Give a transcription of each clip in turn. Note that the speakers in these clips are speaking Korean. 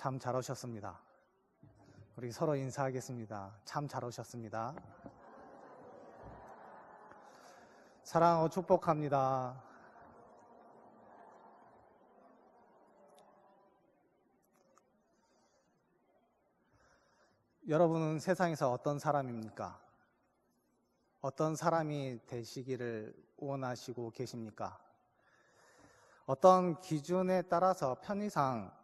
참 잘 오셨습니다. 우리 서로 인사하겠습니다. 참 잘 오셨습니다. 사랑하고 축복합니다. 여러분은 세상에서 어떤 사람입니까? 어떤 사람이 되시기를 원하시고 계십니까? 어떤 기준에 따라서 편의상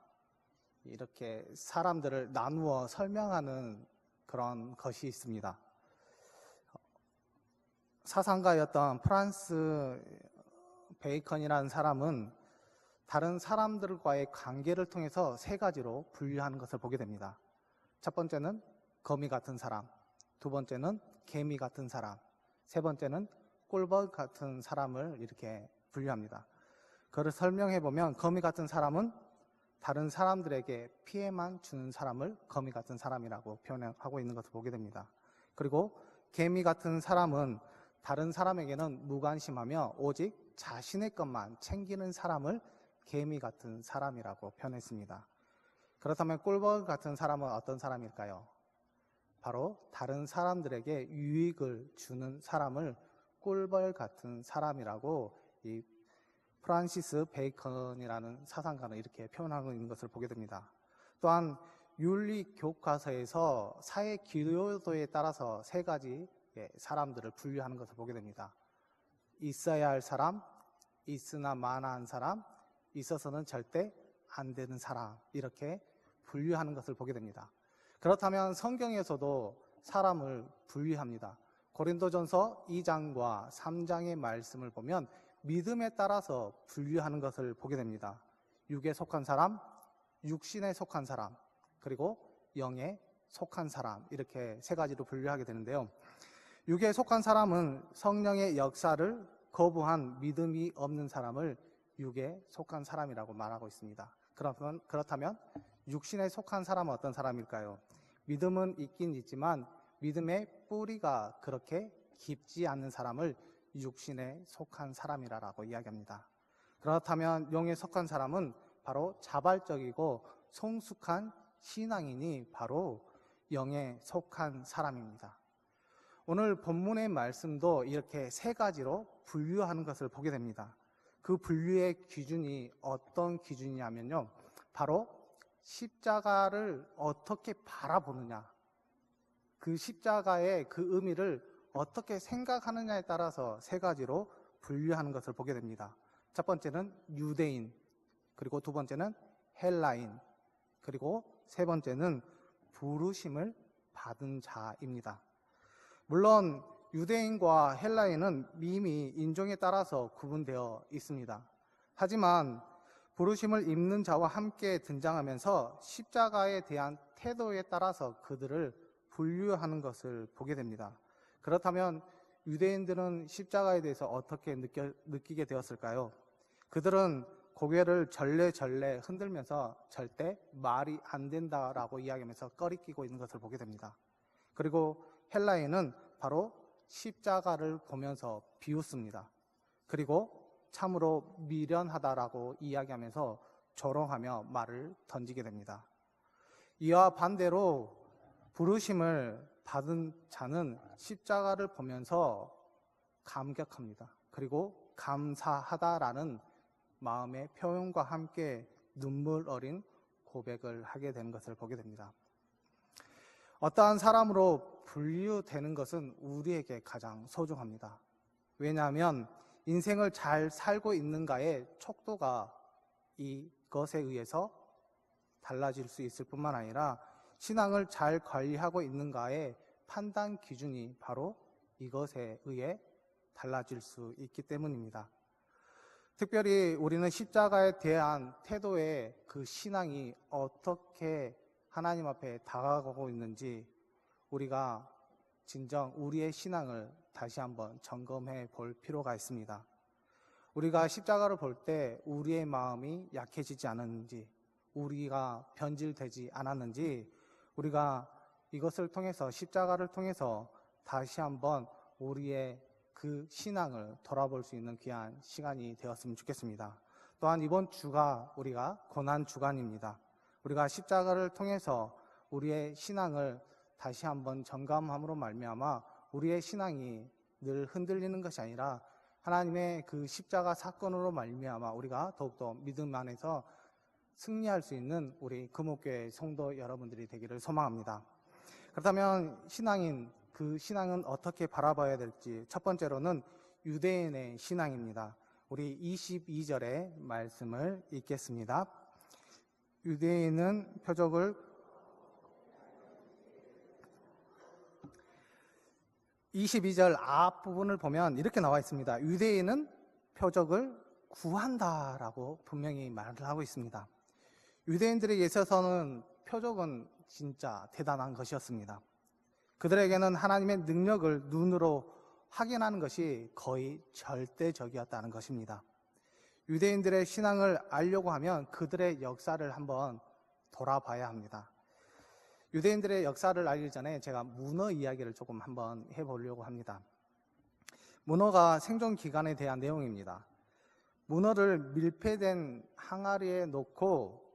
이렇게 사람들을 나누어 설명하는 그런 것이 있습니다. 사상가였던 프란스 베이컨이라는 사람은 다른 사람들과의 관계를 통해서 세 가지로 분류하는 것을 보게 됩니다. 첫 번째는 거미 같은 사람, 두 번째는 개미 같은 사람, 세 번째는 꿀벌 같은 사람을 이렇게 분류합니다. 그걸 설명해 보면 거미 같은 사람은 다른 사람들에게 피해만 주는 사람을 거미 같은 사람이라고 표현하고 있는 것을 보게 됩니다. 그리고 개미 같은 사람은 다른 사람에게는 무관심하며 오직 자신의 것만 챙기는 사람을 개미 같은 사람이라고 표현했습니다. 그렇다면 꿀벌 같은 사람은 어떤 사람일까요? 바로 다른 사람들에게 유익을 주는 사람을 꿀벌 같은 사람이라고 이 프란시스 베이컨이라는 사상가는 이렇게 표현하고 있는 것을 보게 됩니다. 또한 윤리 교과서에서 사회 기여도에 따라서 세 가지 사람들을 분류하는 것을 보게 됩니다. 있어야 할 사람, 있으나 마나한 사람, 있어서는 절대 안 되는 사람, 이렇게 분류하는 것을 보게 됩니다. 그렇다면 성경에서도 사람을 분류합니다. 고린도전서 2장과 3장의 말씀을 보면 믿음에 따라서 분류하는 것을 보게 됩니다. 육에 속한 사람, 육신에 속한 사람, 그리고 영에 속한 사람, 이렇게 세 가지로 분류하게 되는데요. 육에 속한 사람은 성령의 역사를 거부한 믿음이 없는 사람을 육에 속한 사람이라고 말하고 있습니다. 그렇다면 육신에 속한 사람은 어떤 사람일까요? 믿음은 있긴 있지만 믿음의 뿌리가 그렇게 깊지 않는 사람을 육신에 속한 사람이라고 이야기합니다. 그렇다면 영에 속한 사람은 바로 자발적이고 성숙한 신앙인이 바로 영에 속한 사람입니다. 오늘 본문의 말씀도 이렇게 세 가지로 분류하는 것을 보게 됩니다. 그 분류의 기준이 어떤 기준이냐면요, 바로 십자가를 어떻게 바라보느냐, 그 십자가의 그 의미를 어떻게 생각하느냐에 따라서 세 가지로 분류하는 것을 보게 됩니다. 첫 번째는 유대인, 그리고 두 번째는 헬라인, 그리고 세 번째는 부르심을 받은 자입니다. 물론 유대인과 헬라인은 이미 인종에 따라서 구분되어 있습니다. 하지만 부르심을 입는 자와 함께 등장하면서 십자가에 대한 태도에 따라서 그들을 분류하는 것을 보게 됩니다. 그렇다면 유대인들은 십자가에 대해서 어떻게 느끼게 되었을까요? 그들은 고개를 절레절레 흔들면서 절대 말이 안 된다라고 이야기하면서 꺼리끼고 있는 것을 보게 됩니다. 그리고 헬라인은 바로 십자가를 보면서 비웃습니다. 그리고 참으로 미련하다라고 이야기하면서 조롱하며 말을 던지게 됩니다. 이와 반대로 부르심을 받은 자는 십자가를 보면서 감격합니다. 그리고 감사하다라는 마음의 표현과 함께 눈물 어린 고백을 하게 되는 것을 보게 됩니다. 어떠한 사람으로 분류되는 것은 우리에게 가장 소중합니다. 왜냐하면 인생을 잘 살고 있는가의 척도가 이것에 의해서 달라질 수 있을 뿐만 아니라 신앙을 잘 관리하고 있는가의 판단 기준이 바로 이것에 의해 달라질 수 있기 때문입니다. 특별히 우리는 십자가에 대한 태도의 그 신앙이 어떻게 하나님 앞에 다가가고 있는지 우리가 진정 우리의 신앙을 다시 한번 점검해 볼 필요가 있습니다. 우리가 십자가를 볼 때 우리의 마음이 약해지지 않았는지, 우리가 변질되지 않았는지, 우리가 이것을 통해서, 십자가를 통해서 다시 한번 우리의 그 신앙을 돌아볼 수 있는 귀한 시간이 되었으면 좋겠습니다. 또한 이번 주가 우리가 고난 주간입니다. 우리가 십자가를 통해서 우리의 신앙을 다시 한번 점검함으로 말미암아 우리의 신앙이 늘 흔들리는 것이 아니라 하나님의 그 십자가 사건으로 말미암아 우리가 더욱더 믿음 안에서 승리할 수 있는 우리 금옥교회 성도 여러분들이 되기를 소망합니다. 그렇다면 신앙인, 그 신앙은 어떻게 바라봐야 될지, 첫 번째로는 유대인의 신앙입니다. 우리 22절의 말씀을 읽겠습니다. 유대인은 표적을 22절 앞부분을 보면 이렇게 나와 있습니다. 유대인은 표적을 구한다라고 분명히 말을 하고 있습니다. 유대인들에게 있어서는 표적은 진짜 대단한 것이었습니다. 그들에게는 하나님의 능력을 눈으로 확인하는 것이 거의 절대적이었다는 것입니다. 유대인들의 신앙을 알려고 하면 그들의 역사를 한번 돌아봐야 합니다. 유대인들의 역사를 알기 전에 제가 문어 이야기를 조금 한번 해보려고 합니다. 문어가 생존 기간에 대한 내용입니다. 문어를 밀폐된 항아리에 놓고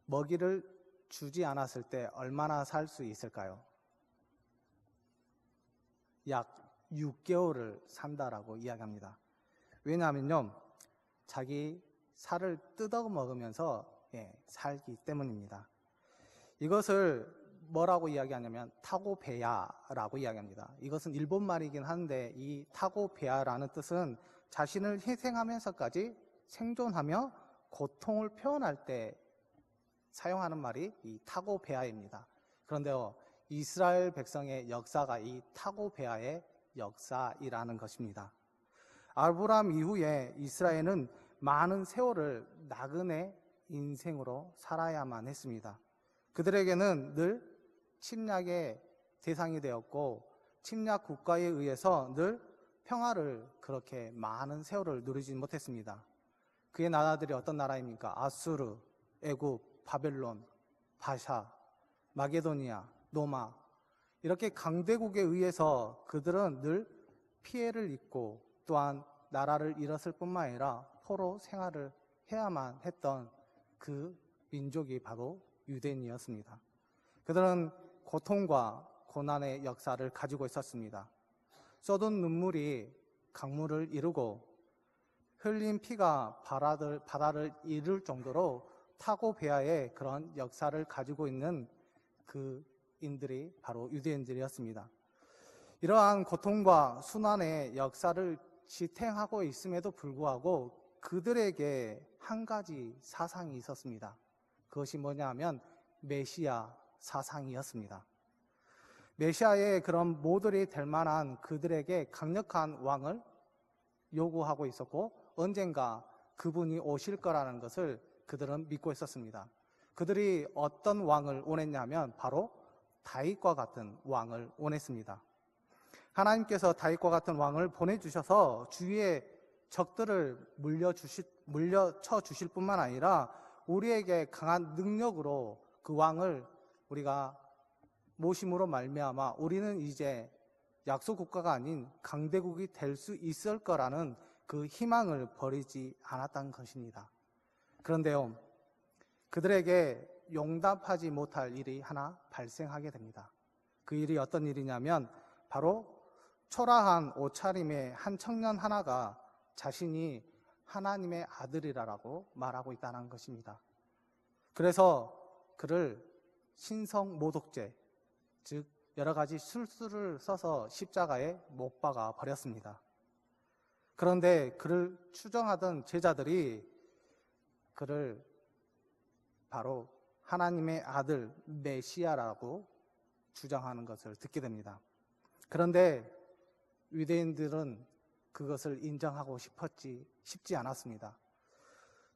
먹이를 주지 않았을 때 얼마나 살 수 있을까요? 약 6개월을 산다라고 이야기합니다. 왜냐하면요, 자기 살을 뜯어 먹으면서 살기 때문입니다. 이것을 뭐라고 이야기하냐면 타고베야라고 이야기합니다. 이것은 일본말이긴 한데 이 타고베야라는 뜻은 자신을 희생하면서까지 생존하며 고통을 표현할 때 사용하는 말이 이 타고베야입니다. 그런데요, 이스라엘 백성의 역사가 이 타고베야의 역사이라는 것입니다. 아브라함 이후에 이스라엘은 많은 세월을 나그네 인생으로 살아야만 했습니다. 그들에게는 늘 침략의 대상이 되었고 침략 국가에 의해서 늘 평화를 그렇게 많은 세월을 누리지 못했습니다. 그의 나라들이 어떤 나라입니까? 아수르, 애굽, 바벨론, 바샤, 마게도니아, 노마, 이렇게 강대국에 의해서 그들은 늘 피해를 입고 또한 나라를 잃었을 뿐만 아니라 포로 생활을 해야만 했던 그 민족이 바로 유대인이었습니다. 그들은 고통과 고난의 역사를 가지고 있었습니다. 쏟은 눈물이 강물을 이루고 흘린 피가 바다를 이룰 정도로 타고베야의 그런 역사를 가지고 있는 그 인들이 바로 유대인들이었습니다. 이러한 고통과 순환의 역사를 지탱하고 있음에도 불구하고 그들에게 한 가지 사상이 있었습니다. 그것이 뭐냐 하면 메시아 사상이었습니다. 메시아의 그런 모델이 될 만한 그들에게 강력한 왕을 요구하고 있었고 언젠가 그분이 오실 거라는 것을 그들은 믿고 있었습니다. 그들이 어떤 왕을 원했냐면 바로 다윗과 같은 왕을 원했습니다. 하나님께서 다윗과 같은 왕을 보내주셔서 주위의 적들을 물려쳐 주실 뿐만 아니라 우리에게 강한 능력으로 그 왕을 우리가 모심으로 말미암아 우리는 이제 약소 국가가 아닌 강대국이 될 수 있을 거라는 그 희망을 버리지 않았다는 것입니다. 그런데요, 그들에게 용납하지 못할 일이 하나 발생하게 됩니다. 그 일이 어떤 일이냐면 바로 초라한 옷차림의 한 청년 하나가 자신이 하나님의 아들이라고 말하고 있다는 것입니다. 그래서 그를 신성모독죄, 즉 여러 가지 술수를 써서 십자가에 못 박아 버렸습니다. 그런데 그를 추정하던 제자들이 그를 바로 하나님의 아들 메시아라고 주장하는 것을 듣게 됩니다. 그런데 유대인들은 그것을 인정하고 싶지 않았습니다.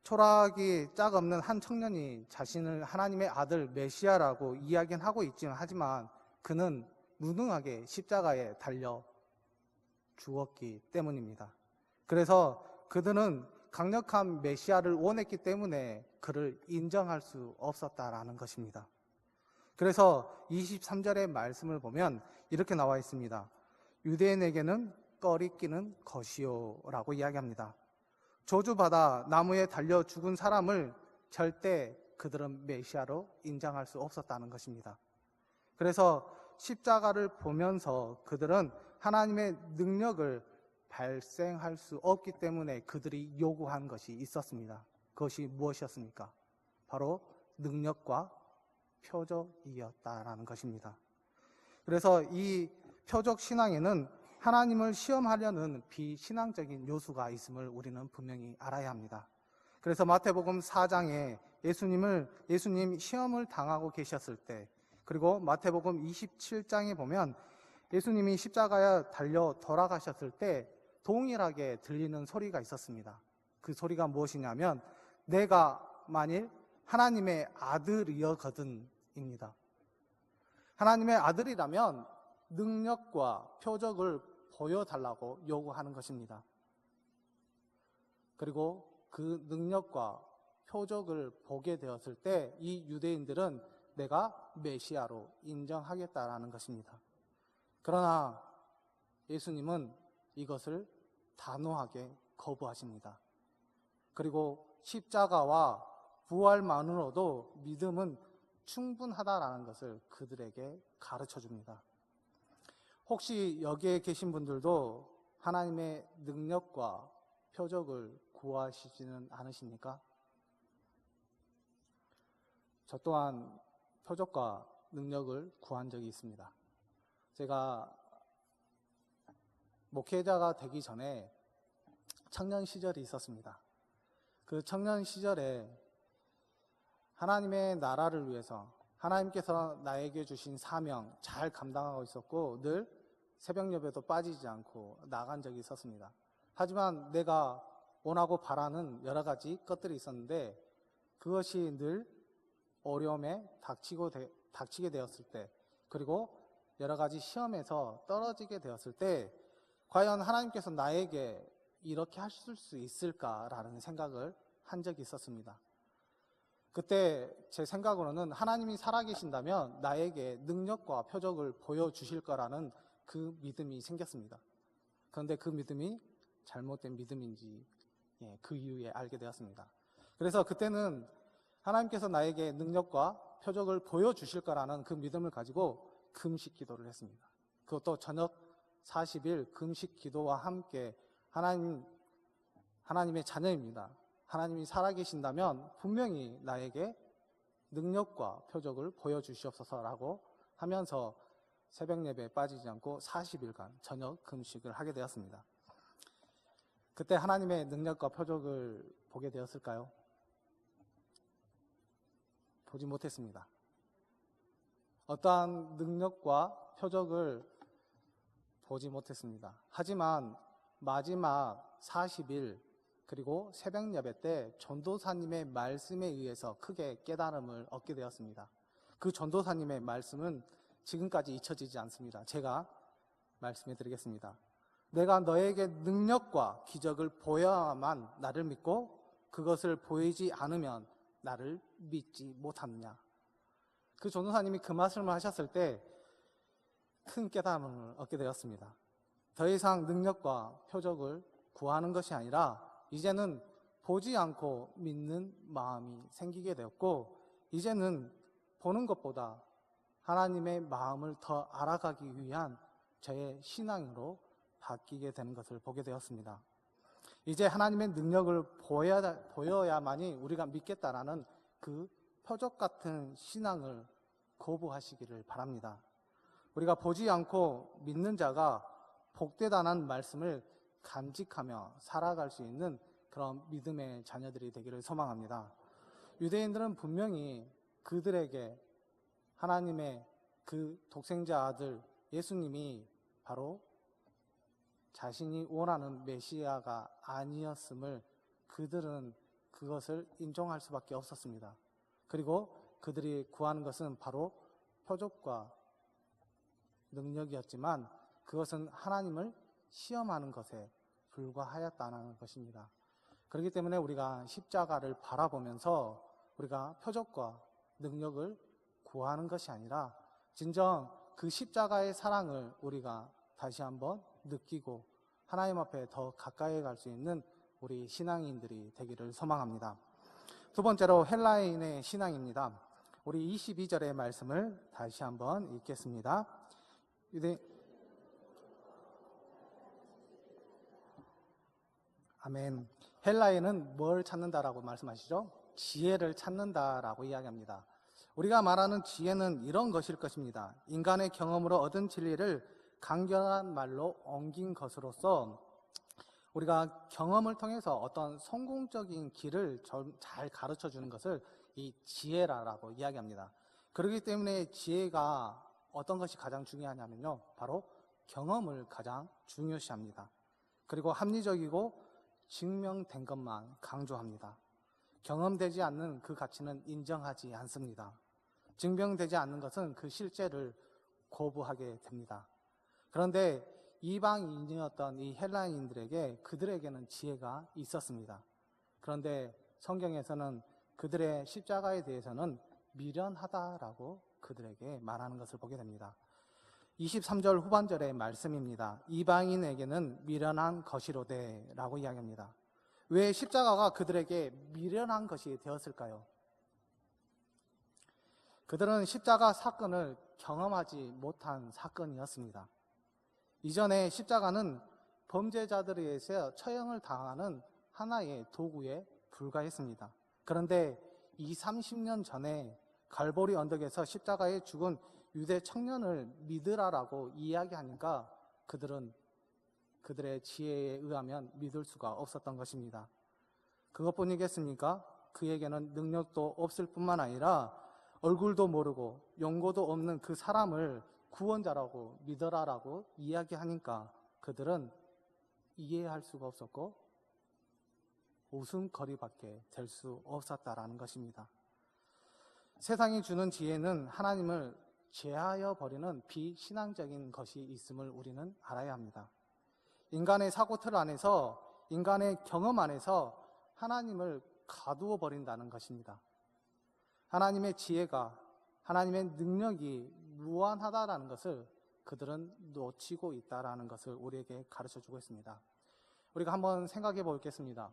초락이 짝 없는 한 청년이 자신을 하나님의 아들 메시아라고 이야기는 하고 있지만 하지만 그는 무능하게 십자가에 달려 죽었기 때문입니다. 그래서 그들은 강력한 메시아를 원했기 때문에 그를 인정할 수 없었다라는 것입니다. 그래서 23절의 말씀을 보면 이렇게 나와 있습니다. 유대인에게는 꺼리끼는 것이요 라고 이야기합니다. 저주받아 나무에 달려 죽은 사람을 절대 그들은 메시아로 인정할 수 없었다는 것입니다. 그래서 십자가를 보면서 그들은 하나님의 능력을 발생할 수 없기 때문에 그들이 요구한 것이 있었습니다. 그것이 무엇이었습니까? 바로 능력과 표적이었다라는 것입니다. 그래서 이 표적 신앙에는 하나님을 시험하려는 비신앙적인 요소가 있음을 우리는 분명히 알아야 합니다. 그래서 마태복음 4장에 예수님 시험을 당하고 계셨을 때, 그리고 마태복음 27장에 보면 예수님이 십자가에 달려 돌아가셨을 때 동일하게 들리는 소리가 있었습니다. 그 소리가 무엇이냐면 내가 만일 하나님의 아들이었거든입니다. 하나님의 아들이라면 능력과 표적을 보여달라고 요구하는 것입니다. 그리고 그 능력과 표적을 보게 되었을 때 이 유대인들은 내가 메시아로 인정하겠다라는 것입니다. 그러나 예수님은 이것을 단호하게 거부하십니다. 그리고 십자가와 부활만으로도 믿음은 충분하다라는 것을 그들에게 가르쳐 줍니다. 혹시 여기에 계신 분들도 하나님의 능력과 표적을 구하시지는 않으십니까? 저 또한 표적과 능력을 구한 적이 있습니다. 제가 목회자가 되기 전에 청년 시절이 있었습니다. 그 청년 시절에 하나님의 나라를 위해서 하나님께서 나에게 주신 사명 잘 감당하고 있었고 늘 새벽 예배도 빠지지 않고 나간 적이 있었습니다. 하지만 내가 원하고 바라는 여러 가지 것들이 있었는데 그것이 늘 어려움에 닥치게 되었을 때, 그리고 여러 가지 시험에서 떨어지게 되었을 때 과연 하나님께서 나에게 이렇게 하실 수 있을까라는 생각을 한 적이 있었습니다. 그때 제 생각으로는 하나님이 살아계신다면 나에게 능력과 표적을 보여주실 거라는 그 믿음이 생겼습니다. 그런데 그 믿음이 잘못된 믿음인지 그 이후에 알게 되었습니다. 그래서 그때는 하나님께서 나에게 능력과 표적을 보여주실 거라는 그 믿음을 가지고 금식 기도를 했습니다. 그것도 저녁 40일 금식 기도와 함께 하나님의 자녀입니다. 하나님이 살아계신다면 분명히 나에게 능력과 표적을 보여주시옵소서라고 하면서 새벽 예배에 빠지지 않고 40일간 저녁 금식을 하게 되었습니다. 그때 하나님의 능력과 표적을 보게 되었을까요? 보지 못했습니다. 어떠한 능력과 표적을 보지 못했습니다. 하지만 마지막 40일 그리고 새벽 예배 때 전도사님의 말씀에 의해서 크게 깨달음을 얻게 되었습니다. 그 전도사님의 말씀은 지금까지 잊혀지지 않습니다. 제가 말씀해 드리겠습니다. 내가 너에게 능력과 기적을 보여야만 나를 믿고 그것을 보이지 않으면 나를 믿지 못하느냐. 그 전도사님이 그 말씀을 하셨을 때 큰 깨달음을 얻게 되었습니다. 더 이상 능력과 표적을 구하는 것이 아니라 이제는 보지 않고 믿는 마음이 생기게 되었고 이제는 보는 것보다 하나님의 마음을 더 알아가기 위한 저의 신앙으로 바뀌게 되는 것을 보게 되었습니다. 이제 하나님의 능력을 보여야만이 우리가 믿겠다라는 그 표적 같은 신앙을 거부하시기를 바랍니다. 우리가 보지 않고 믿는 자가 복되다는 말씀을 간직하며 살아갈 수 있는 그런 믿음의 자녀들이 되기를 소망합니다. 유대인들은 분명히 그들에게 하나님의 그 독생자 아들 예수님이 바로 자신이 원하는 메시아가 아니었음을 그들은 그것을 인정할 수밖에 없었습니다. 그리고 그들이 구하는 것은 바로 표적과 능력이었지만 그것은 하나님을 시험하는 것에 불과하였다는 것입니다. 그렇기 때문에 우리가 십자가를 바라보면서 우리가 표적과 능력을 구하는 것이 아니라 진정 그 십자가의 사랑을 우리가 다시 한번 느끼고 하나님 앞에 더 가까이 갈 수 있는 우리 신앙인들이 되기를 소망합니다. 두 번째로 헬라인의 신앙입니다. 우리 22절의 말씀을 다시 한번 읽겠습니다. 아멘. 헬라인은 뭘 찾는다라고 말씀하시죠? 지혜를 찾는다라고 이야기합니다. 우리가 말하는 지혜는 이런 것일 것입니다. 인간의 경험으로 얻은 진리를 간결한 말로 옮긴 것으로서 우리가 경험을 통해서 어떤 성공적인 길을 잘 가르쳐 주는 것을 이 지혜라고 이야기합니다. 그렇기 때문에 지혜가 어떤 것이 가장 중요하냐면요, 바로 경험을 가장 중요시합니다. 그리고 합리적이고 증명된 것만 강조합니다. 경험되지 않는 그 가치는 인정하지 않습니다. 증명되지 않는 것은 그 실제를 거부하게 됩니다. 그런데 이방인이었던 이 헬라인들에게 그들에게는 지혜가 있었습니다. 그런데 성경에서는 그들의 십자가에 대해서는 미련하다라고 그들에게 말하는 것을 보게 됩니다. 23절 후반절의 말씀입니다. 이방인에게는 미련한 것이로되 라고 이야기합니다. 왜 십자가가 그들에게 미련한 것이 되었을까요? 그들은 십자가 사건을 경험하지 못한 사건이었습니다. 이전에 십자가는 범죄자들에 의해서 처형을 당하는 하나의 도구에 불과했습니다. 그런데 30년 전에 갈보리 언덕에서 십자가에 죽은 유대 청년을 믿으라라고 이야기하니까 그들은 그들의 지혜에 의하면 믿을 수가 없었던 것입니다. 그것뿐이겠습니까? 그에게는 능력도 없을 뿐만 아니라 얼굴도 모르고 용고도 없는 그 사람을 구원자라고 믿어라라고 이야기하니까 그들은 이해할 수가 없었고 웃음거리밖에 될 수 없었다라는 것입니다. 세상이 주는 지혜는 하나님을 제하여 버리는 비신앙적인 것이 있음을 우리는 알아야 합니다. 인간의 사고틀 안에서, 인간의 경험 안에서 하나님을 가두어 버린다는 것입니다. 하나님의 지혜가, 하나님의 능력이 무한하다라는 것을 그들은 놓치고 있다라는 것을 우리에게 가르쳐주고 있습니다. 우리가 한번 생각해 보겠습니다.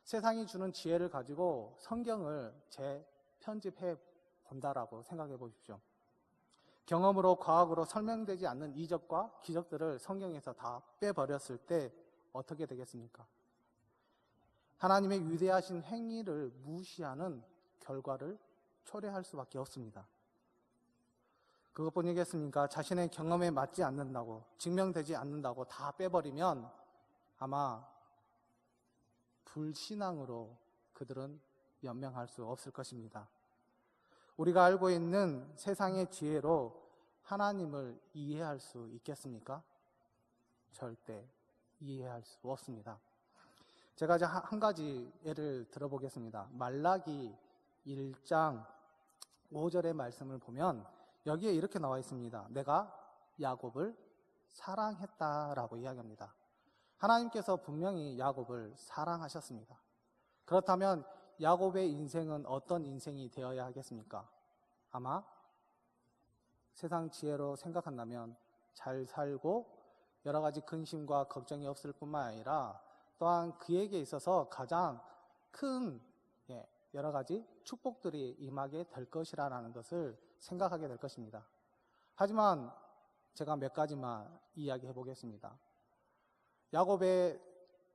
세상이 주는 지혜를 가지고 성경을 재편집해 본다라고 생각해 보십시오. 경험으로, 과학으로 설명되지 않는 이적과 기적들을 성경에서 다 빼버렸을 때 어떻게 되겠습니까? 하나님의 위대하신 행위를 무시하는 결과를 초래할 수밖에 없습니다. 그것뿐이겠습니까? 자신의 경험에 맞지 않는다고, 증명되지 않는다고 다 빼버리면 아마 불신앙으로 그들은 연명할 수 없을 것입니다. 우리가 알고 있는 세상의 지혜로 하나님을 이해할 수 있겠습니까? 절대 이해할 수 없습니다. 제가 이제 한 가지 예를 들어보겠습니다. 말라기 1장 5절의 말씀을 보면 여기에 이렇게 나와 있습니다. 내가 야곱을 사랑했다라고 이야기합니다. 하나님께서 분명히 야곱을 사랑하셨습니다. 그렇다면 야곱의 인생은 어떤 인생이 되어야 하겠습니까? 아마 세상 지혜로 생각한다면 잘 살고 여러 가지 근심과 걱정이 없을 뿐만 아니라 또한 그에게 있어서 가장 큰 여러 가지 축복들이 임하게 될 것이라는 것을 생각하게 될 것입니다. 하지만 제가 몇 가지만 이야기해 보겠습니다. 야곱의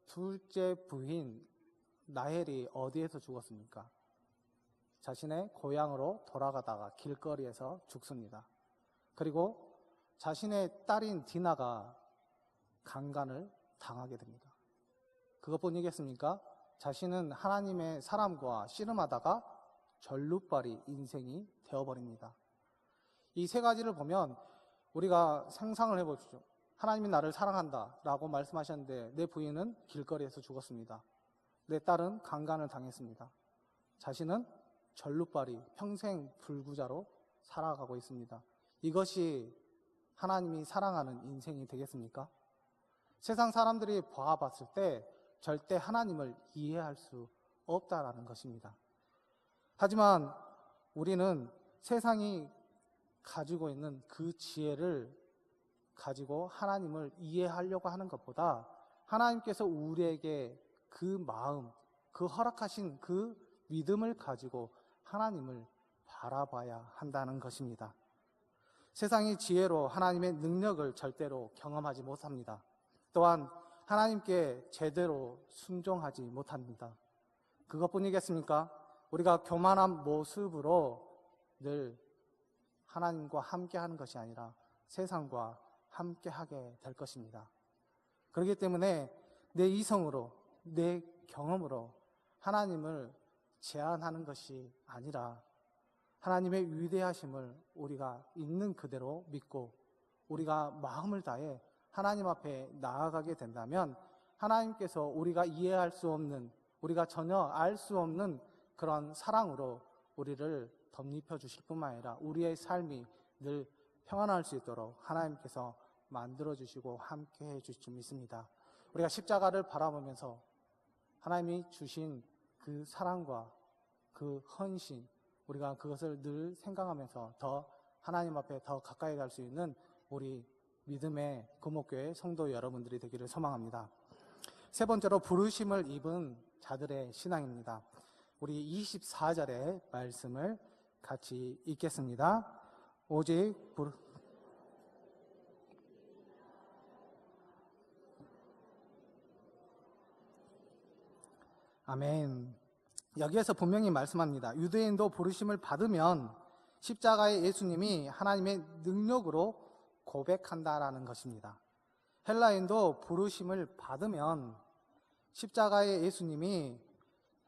둘째 부인 라헬이 어디에서 죽었습니까? 자신의 고향으로 돌아가다가 길거리에서 죽습니다. 그리고 자신의 딸인 디나가 강간을 당하게 됩니다. 그것뿐이겠습니까? 자신은 하나님의 사람과 씨름하다가 절루발이 인생이 되어버립니다. 이 세 가지를 보면 우리가 상상을 해보십시오. 하나님이 나를 사랑한다 라고 말씀하셨는데 내 부인은 길거리에서 죽었습니다. 내 딸은 강간을 당했습니다. 자신은 절루발이 평생 불구자로 살아가고 있습니다. 이것이 하나님이 사랑하는 인생이 되겠습니까? 세상 사람들이 보아봤을 때 절대 하나님을 이해할 수 없다라는 것입니다. 하지만 우리는 세상이 가지고 있는 그 지혜를 가지고 하나님을 이해하려고 하는 것보다 하나님께서 우리에게 그 마음, 그 허락하신 그 믿음을 가지고 하나님을 바라봐야 한다는 것입니다. 세상의 지혜로 하나님의 능력을 절대로 경험하지 못합니다. 또한 하나님께 제대로 순종하지 못합니다. 그것뿐이겠습니까? 우리가 교만한 모습으로 늘 하나님과 함께하는 것이 아니라 세상과 함께하게 될 것입니다. 그렇기 때문에 내 이성으로, 내 경험으로 하나님을 제한하는 것이 아니라 하나님의 위대하심을 우리가 있는 그대로 믿고 우리가 마음을 다해 하나님 앞에 나아가게 된다면 하나님께서 우리가 이해할 수 없는, 우리가 전혀 알 수 없는 그런 사랑으로 우리를 덧입혀 주실 뿐만 아니라 우리의 삶이 늘 평안할 수 있도록 하나님께서 만들어 주시고 함께 해 주실 줄 믿습니다. 우리가 십자가를 바라보면서 하나님이 주신 그 사랑과 그 헌신, 우리가 그것을 늘 생각하면서 더 하나님 앞에 더 가까이 갈 수 있는 우리 믿음의 금옥교회 성도 여러분들이 되기를 소망합니다. 세 번째로 부르심을 입은 자들의 신앙입니다. 우리 24절의 말씀을 같이 읽겠습니다. 오직 아멘. 여기에서 분명히 말씀합니다. 유대인도 부르심을 받으면 십자가의 예수님이 하나님의 능력으로 고백한다라는 것입니다. 헬라인도 부르심을 받으면 십자가의 예수님이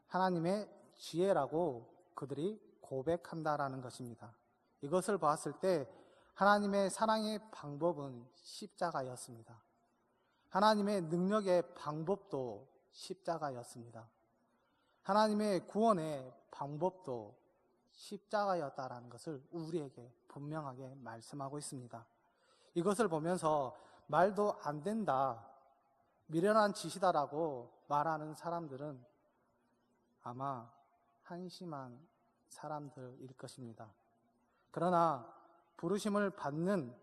하나님의 지혜라고 그들이 고백한다라는 것입니다. 이것을 봤을 때 하나님의 사랑의 방법은 십자가였습니다. 하나님의 능력의 방법도 십자가였습니다. 하나님의 구원의 방법도 십자가였다라는 것을 우리에게 분명하게 말씀하고 있습니다. 이것을 보면서 말도 안 된다, 미련한 짓이다라고 말하는 사람들은 아마 한심한 사람들일 것입니다. 그러나 부르심을 받는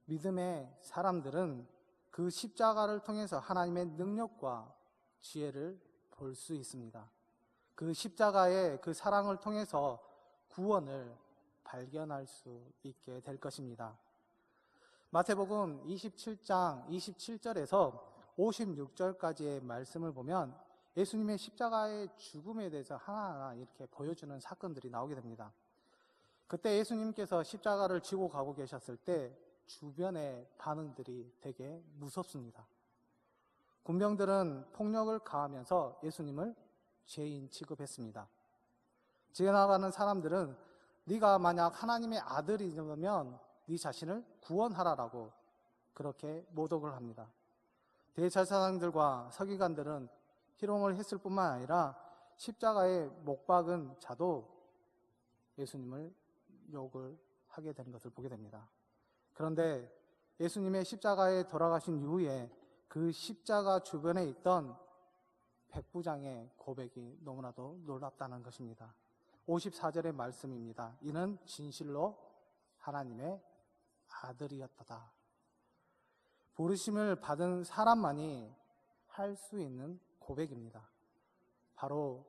믿음의 사람들은 그 십자가를 통해서 하나님의 능력과 지혜를 볼 수 있습니다. 그 십자가의 그 사랑을 통해서 구원을 발견할 수 있게 될 것입니다. 마태복음 27장 27절에서 56절까지의 말씀을 보면 예수님의 십자가의 죽음에 대해서 하나하나 이렇게 보여주는 사건들이 나오게 됩니다. 그때 예수님께서 십자가를 지고 가고 계셨을 때 주변의 반응들이 되게 무섭습니다. 군병들은 폭력을 가하면서 예수님을 죄인 취급했습니다. 지나가는 사람들은 네가 만약 하나님의 아들이면 네 자신을 구원하라라고 그렇게 모독을 합니다. 대제사장들과 서기관들은 희롱을 했을 뿐만 아니라 십자가에 못 박은 자도 예수님을 욕을 하게 된 것을 보게 됩니다. 그런데 예수님의 십자가에 돌아가신 이후에 그 십자가 주변에 있던 백부장의 고백이 너무나도 놀랍다는 것입니다. 54절의 말씀입니다. 이는 진실로 하나님의 아들이었다. 부르심을 받은 사람만이 할 수 있는 고백입니다. 바로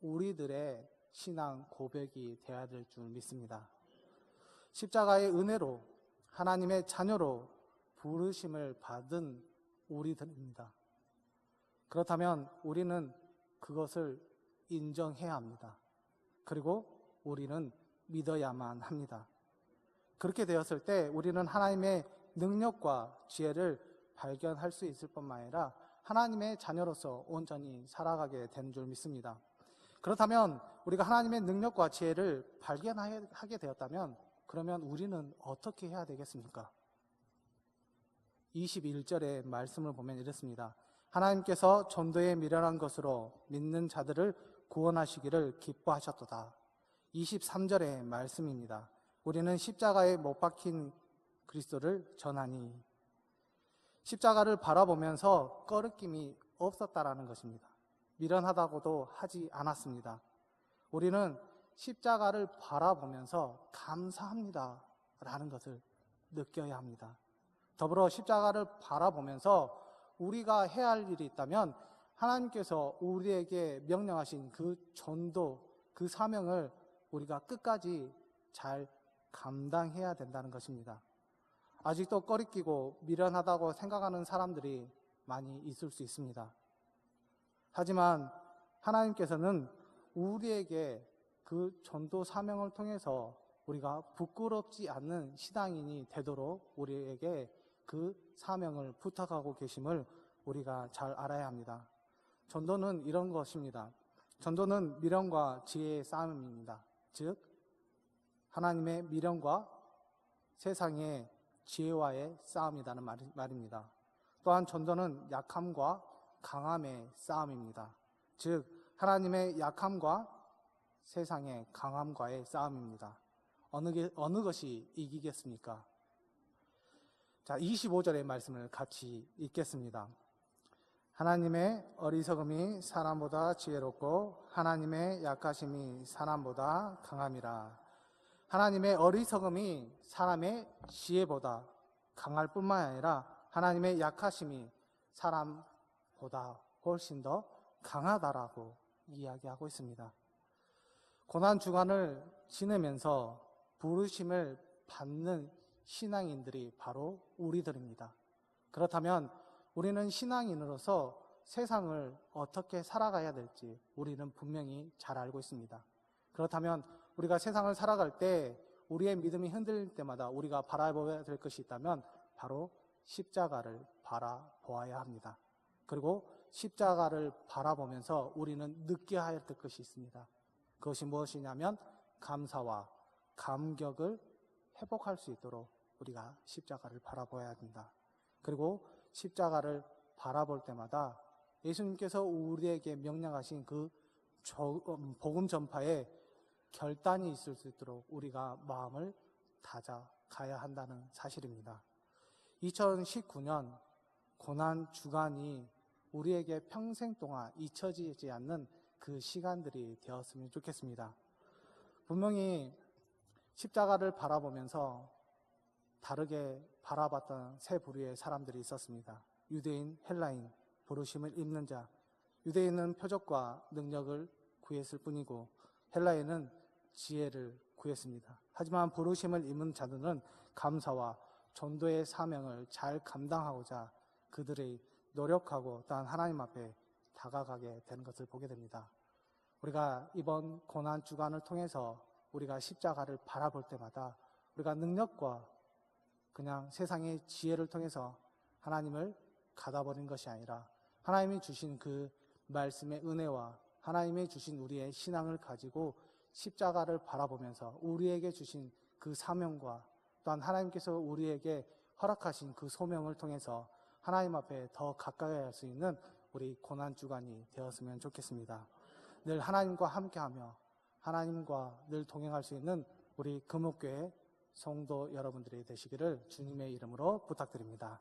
우리들의 신앙 고백이 되어야 될 줄 믿습니다. 십자가의 은혜로 하나님의 자녀로 부르심을 받은 우리들입니다. 그렇다면 우리는 그것을 인정해야 합니다. 그리고 우리는 믿어야만 합니다. 그렇게 되었을 때 우리는 하나님의 능력과 지혜를 발견할 수 있을 뿐만 아니라 하나님의 자녀로서 온전히 살아가게 된 줄 믿습니다. 그렇다면 우리가 하나님의 능력과 지혜를 발견하게 되었다면 그러면 우리는 어떻게 해야 되겠습니까? 21절의 말씀을 보면 이렇습니다. 하나님께서 전도에 미련한 것으로 믿는 자들을 구원하시기를 기뻐하셨도다. 23절의 말씀입니다. 우리는 십자가에 못 박힌 그리스도를 전하니. 십자가를 바라보면서 꺼리낌이 없었다라는 것입니다. 미련하다고도 하지 않았습니다. 우리는 십자가를 바라보면서 감사합니다 라는 것을 느껴야 합니다. 더불어 십자가를 바라보면서 우리가 해야 할 일이 있다면 하나님께서 우리에게 명령하신 그 전도, 그 사명을 우리가 끝까지 잘 감당해야 된다는 것입니다. 아직도 꺼리끼고 미련하다고 생각하는 사람들이 많이 있을 수 있습니다. 하지만 하나님께서는 우리에게 그 전도 사명을 통해서 우리가 부끄럽지 않는 신앙인이 되도록 우리에게 그 사명을 부탁하고 계심을 우리가 잘 알아야 합니다. 전도는 이런 것입니다. 전도는 미련과 지혜의 싸움입니다. 즉 하나님의 미련과 세상의 지혜와의 싸움이라는 말입니다. 또한 전도는 약함과 강함의 싸움입니다. 즉 하나님의 약함과 세상의 강함과의 싸움입니다. 어느 것이 이기겠습니까? 자, 25절의 말씀을 같이 읽겠습니다. 하나님의 어리석음이 사람보다 지혜롭고 하나님의 약하심이 사람보다 강함이라. 하나님의 어리석음이 사람의 지혜보다 강할 뿐만 아니라 하나님의 약하심이 사람보다 훨씬 더 강하다라고 이야기하고 있습니다. 고난주간을 지내면서 부르심을 받는 신앙인들이 바로 우리들입니다. 그렇다면 우리는 신앙인으로서 세상을 어떻게 살아가야 될지 우리는 분명히 잘 알고 있습니다. 그렇다면 우리가 세상을 살아갈 때 우리의 믿음이 흔들릴 때마다 우리가 바라봐야 될 것이 있다면 바로 십자가를 바라보아야 합니다. 그리고 십자가를 바라보면서 우리는 느껴야 할 것이 있습니다. 그것이 무엇이냐면 감사와 감격을 회복할 수 있도록 우리가 십자가를 바라보아야 합니다. 그리고 십자가를 바라볼 때마다 예수님께서 우리에게 명령하신 그 복음 전파에 결단이 있을 수 있도록 우리가 마음을 다잡아야 한다는 사실입니다. 2019년 고난 주간이 우리에게 평생 동안 잊혀지지 않는 그 시간들이 되었으면 좋겠습니다. 분명히 십자가를 바라보면서 다르게 바라봤던 세 부류의 사람들이 있었습니다. 유대인, 헬라인, 부르심을 입는 자. 유대인은 표적과 능력을 구했을 뿐이고 헬라인은 지혜를 구했습니다. 하지만 부르심을 입은 자들은 감사와 전도의 사명을 잘 감당하고자 그들이 노력하고 또한 하나님 앞에 다가가게 되는 것을 보게 됩니다. 우리가 이번 고난 주간을 통해서 우리가 십자가를 바라볼 때마다 우리가 능력과 그냥 세상의 지혜를 통해서 하나님을 가다버린 것이 아니라 하나님이 주신 그 말씀의 은혜와 하나님이 주신 우리의 신앙을 가지고 십자가를 바라보면서 우리에게 주신 그 사명과 또한 하나님께서 우리에게 허락하신 그 소명을 통해서 하나님 앞에 더 가까이 할 수 있는 우리 고난주간이 되었으면 좋겠습니다. 늘 하나님과 함께하며 하나님과 늘 동행할 수 있는 우리 금옥교회 성도 여러분들이 되시기를 주님의 이름으로 부탁드립니다.